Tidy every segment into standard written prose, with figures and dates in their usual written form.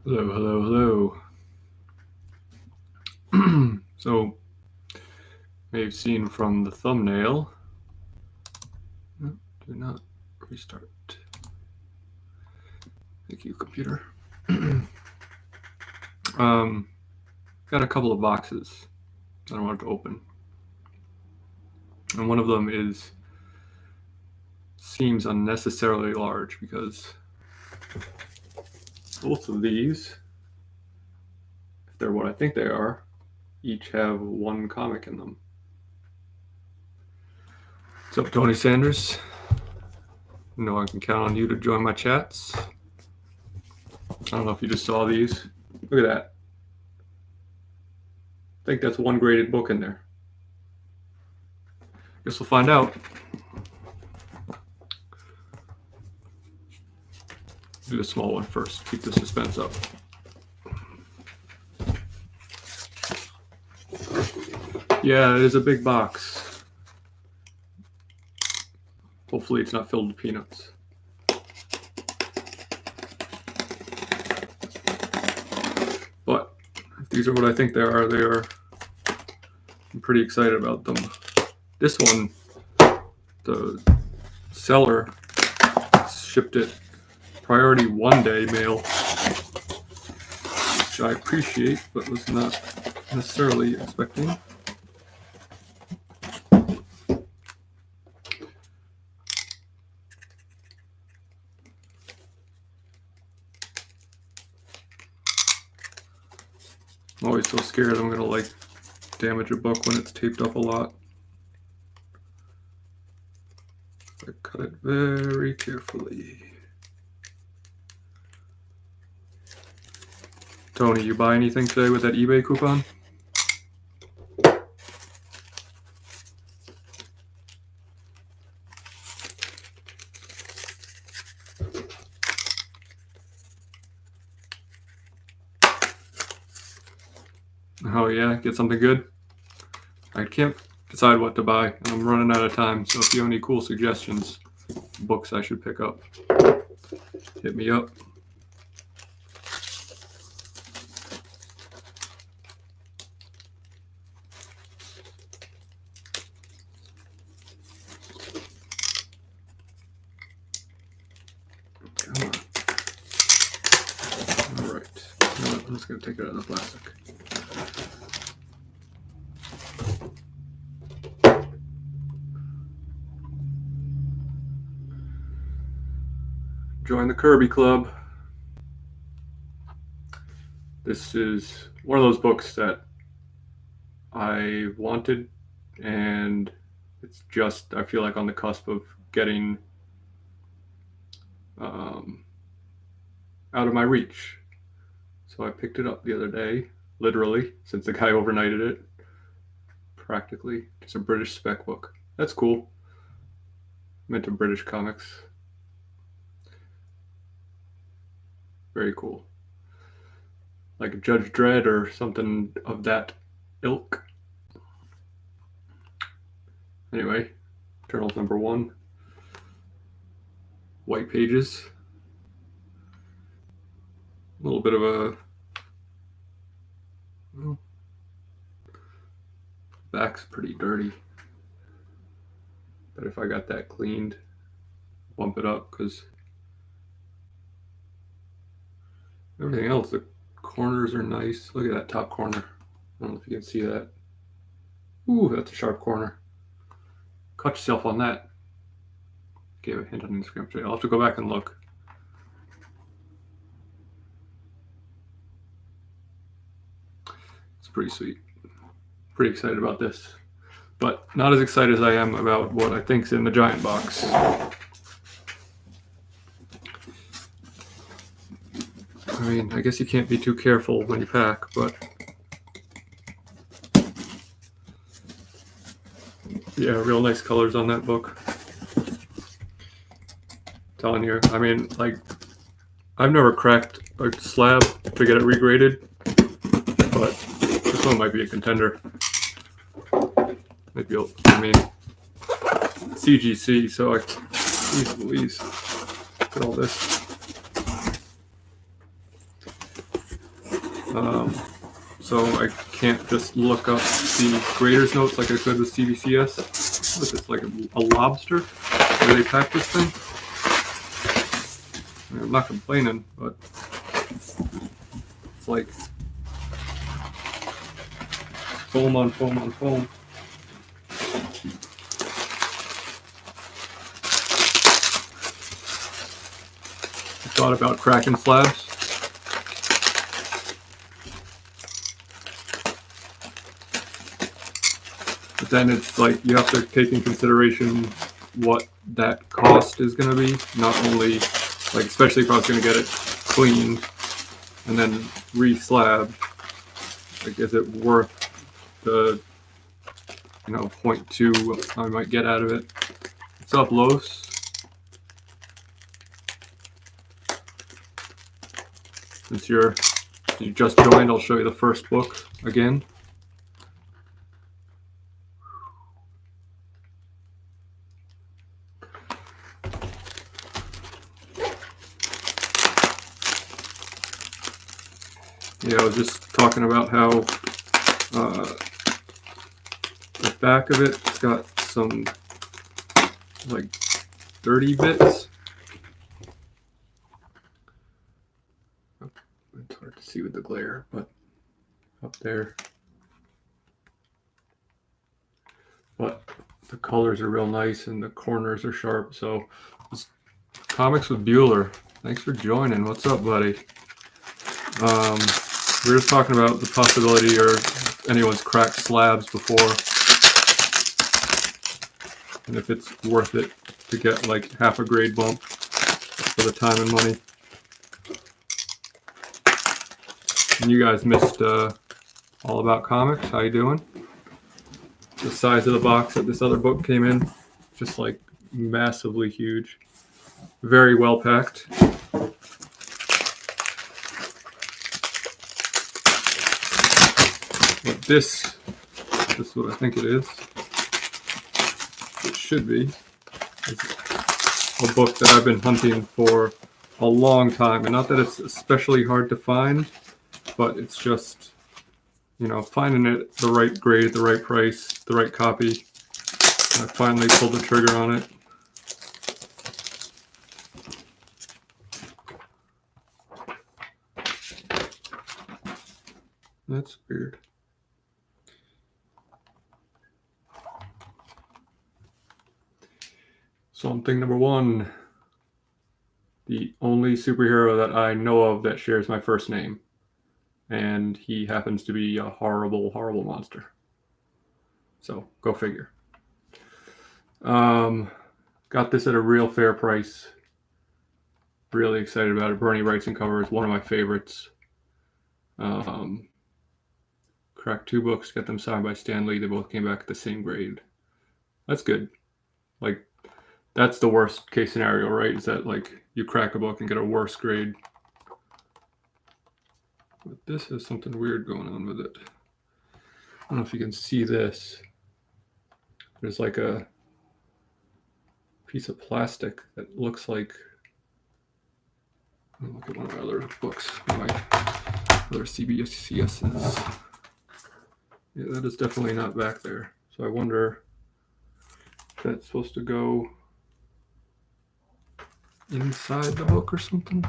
Hello, hello, hello. So, may have seen from the thumbnail. No, do not restart. Thank you, computer. Got a couple of boxes that I wanted to open. And one of them seems unnecessarily large because both of these, if they're what I think they are, each have one comic in them. What's up, Tony Sanders? You know I can count on you to join my chats. I don't know if you just saw these. Look at that. I think that's one graded book in there. Guess we'll find out. Do the small one first. Keep the suspense up. Yeah, it is a big box. Hopefully it's not filled with peanuts. But if these are what I think they are, I'm pretty excited about them. This one, the seller shipped it priority 1-day mail, which I appreciate, but was not necessarily expecting. I'm always so scared I'm gonna damage a book when it's taped up a lot. I cut it very carefully. Tony, you buy anything today with that eBay coupon? Oh yeah, get something good? I can't decide what to buy, and I'm running out of time, so if you have any cool suggestions, books I should pick up, hit me up. Come on. Alright, I'm just going to take it out of the plastic. Join the Kirby Club. This is one of those books that I wanted, and it's just, I feel like, on the cusp of getting out of my reach. So I picked it up the other day, literally, since the guy overnighted it. Practically. It's a British spec book. That's cool. I'm into British comics. Very cool. Like Judge Dredd or something of that ilk. Anyway, Eternals #1. White pages. A little bit of a... Well, back's pretty dirty. But if I got that cleaned, bump it up, because everything else, the corners are nice. Look at that top corner. I don't know if you can see that. Ooh, that's a sharp corner. Cut yourself on that. Gave a hint on Instagram today. I'll have to go back and look. It's pretty sweet. Pretty excited about this. But not as excited as I am about what I think's in the giant box. I mean, I guess you can't be too careful when you pack, but yeah, real nice colors on that book. Telling you, I mean, like, I've never cracked a slab to get it regraded, but this one might be a contender. Maybe, I mean, CGC, so please, look at all this. So I can't just look up the grader's notes like I could with CBCS. What is this, like a lobster? Where they pack this thing? I mean, I'm not complaining, but it's like foam on foam on foam. I thought about cracking slabs. But then it's like you have to take in consideration what that cost is going to be. Not only, like, especially if I was going to get it cleaned and then re-slabbed, like, is it worth the, 0.2 I might get out of it? What's up, Los? Since you just joined, I'll show you the first book again. Yeah, I was just talking about how the back of it's got some like dirty bits. It's hard to see with the glare, but up there. But the colors are real nice and the corners are sharp. So Comics with Bueller. Thanks for joining. What's up, buddy? We were just talking about the possibility, or anyone's cracked slabs before, and if it's worth it to get like half a grade bump for the time and money. And you guys missed All About Comics. How you doing? The size of the box that this other book came in, just like massively huge. Very well packed. But this is what I think it is. It should be. It's a book that I've been hunting for a long time. And not that it's especially hard to find, but it's just, finding it the right grade, the right price, the right copy. And I finally pulled the trigger on it. That's weird. Something number one. The only superhero that I know of that shares my first name. And he happens to be a horrible, horrible monster. So, go figure. Got this at a real fair price. Really excited about it. Bernie Wrightson cover is one of my favorites. Cracked 2 books, got them signed by Stan Lee. They both came back at the same grade. That's good. Like, that's the worst case scenario, right? Is that like you crack a book and get a worse grade. But this has something weird going on with it. I don't know if you can see this. There's like a piece of plastic that looks like, look at one of my other books, my other CBCSs. Yeah, that is definitely not back there. So I wonder if that's supposed to go inside the book or something.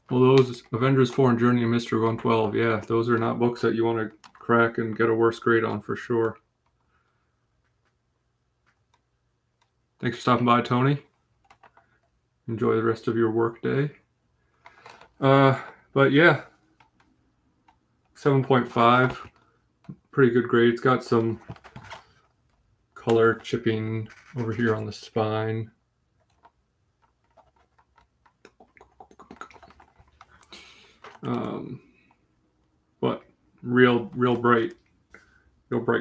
Well, those Avengers 4 and Journey of Mystery 112, yeah, those are not books that you want to crack and get a worse grade on for sure. Thanks for stopping by, Tony. Enjoy the rest of your work day. But yeah, 7.5, pretty good grade. It's got some color chipping over here on the spine. But real bright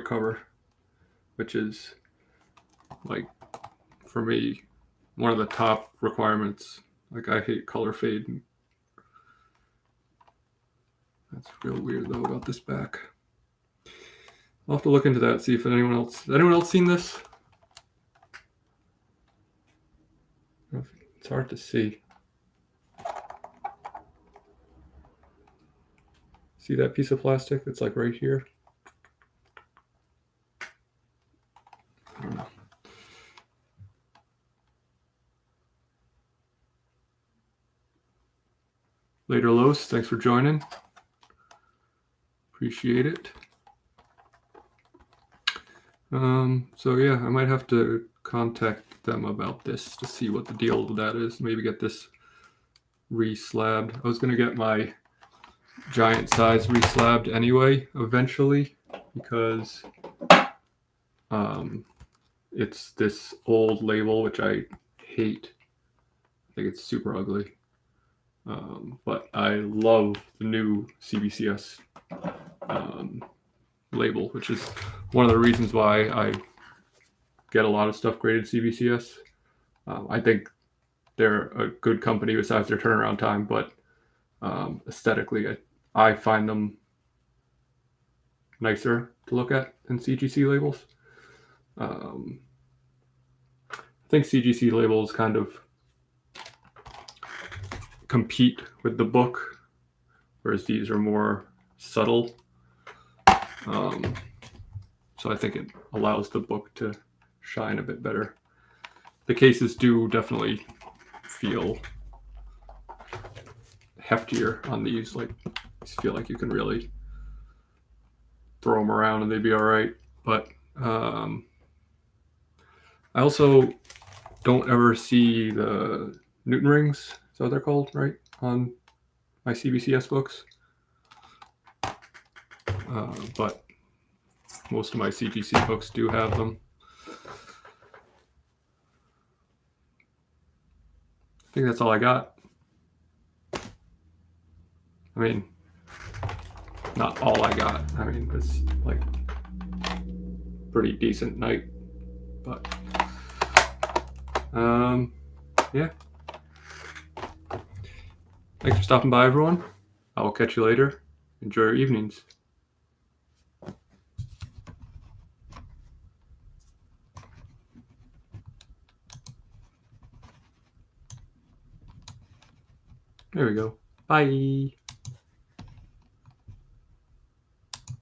cover, which is like, for me, one of the top requirements. Like, I hate color fade. That's real weird though about this back. I'll have to look into that, see if anyone else seen this? It's hard to see. See that piece of plastic that's like right here? I don't know. Later, Los. Thanks for joining. Appreciate it. So yeah, I might have to contact them about this to see what the deal with that is. Maybe get this re-slabbed. I was gonna get my giant size re-slabbed anyway, eventually, because it's this old label which I hate. I think it's super ugly. But I love the new CBCS label, which is one of the reasons why I get a lot of stuff graded CBCS. I think they're a good company besides their turnaround time, but aesthetically, I find them nicer to look at than CGC labels. I think CGC labels kind of compete with the book, whereas these are more subtle. So I think it allows the book to shine a bit better. The cases do definitely feel heftier on these. Like, I feel like you can really throw them around and they'd be all right. But I also don't ever see the Newton rings. Is that what they're called, right? On my CBCS books. But most of my CGC books do have them. I think that's all I got. I mean, not all I got. I mean, it's like pretty decent night. But yeah. Thanks for stopping by, everyone. I will catch you later. Enjoy your evenings. There we go. Bye.